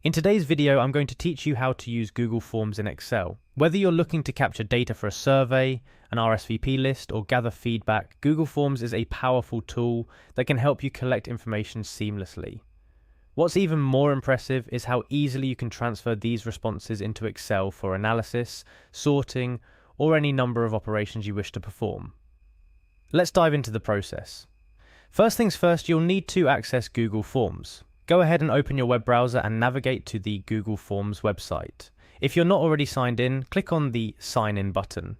In today's video, I'm going to teach you how to use Google Forms in Excel. Whether you're looking to capture data for a survey, an RSVP list, or gather feedback, Google Forms is a powerful tool that can help you collect information seamlessly. What's even more impressive is how easily you can transfer these responses into Excel for analysis, sorting, or any number of operations you wish to perform. Let's dive into the process. First things first, you'll need to access Google Forms. Go ahead and open your web browser and navigate to the Google Forms website. If you're not already signed in, click on the Sign In button.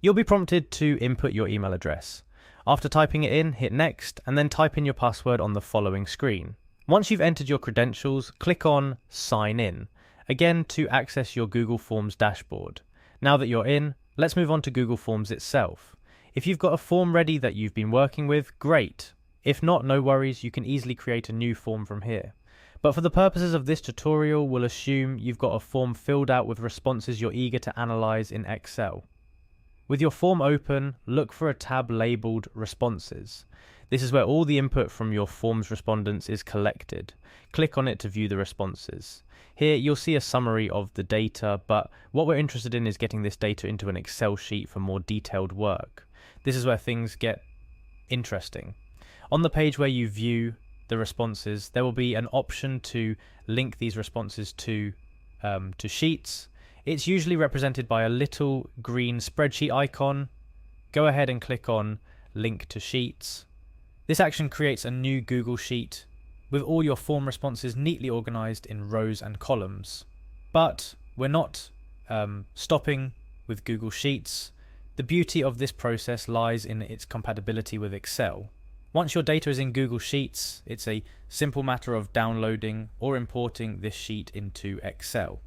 You'll be prompted to input your email address. After typing it in, hit Next, and then type in your password on the following screen. Once you've entered your credentials, click on Sign In, again to access your Google Forms dashboard. Now that you're in, let's move on to Google Forms itself. If you've got a form ready that you've been working with, great. If not, no worries, you can easily create a new form from here. But for the purposes of this tutorial, we'll assume you've got a form filled out with responses you're eager to analyze in Excel. With your form open, look for a tab labeled Responses. This is where all the input from your form's respondents is collected. Click on it to view the responses. Here you'll see a summary of the data, but what we're interested in is getting this data into an Excel sheet for more detailed work. This is where things get interesting. On the page where you view the responses, there will be an option to link these responses to sheets. It's usually represented by a little green spreadsheet icon. Go ahead and click on Link to Sheets. This action creates a new Google Sheet with all your form responses neatly organized in rows and columns. But we're not stopping with Google Sheets. The beauty of this process lies in its compatibility with Excel. Once your data is in Google Sheets, it's a simple matter of downloading or importing this sheet into Excel.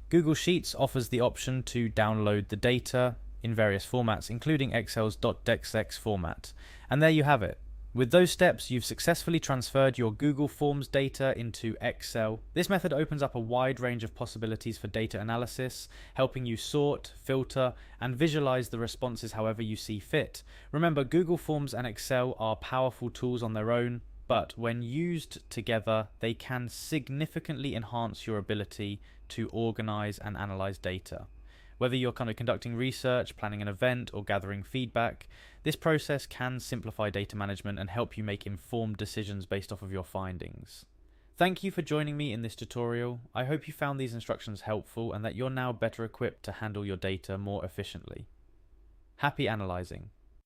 Google Sheets offers the option to download the data in various formats, including Excel's .docx format. And there you have it. With those steps, you've successfully transferred your Google Forms data into Excel. This method opens up a wide range of possibilities for data analysis, helping you sort, filter, and visualize the responses however you see fit. Remember, Google Forms and Excel are powerful tools on their own, but when used together, they can significantly enhance your ability to organize and analyze data. Whether you're conducting research, planning an event, or gathering feedback, this process can simplify data management and help you make informed decisions based off of your findings. Thank you for joining me in this tutorial. I hope you found these instructions helpful and that you're now better equipped to handle your data more efficiently. Happy analyzing!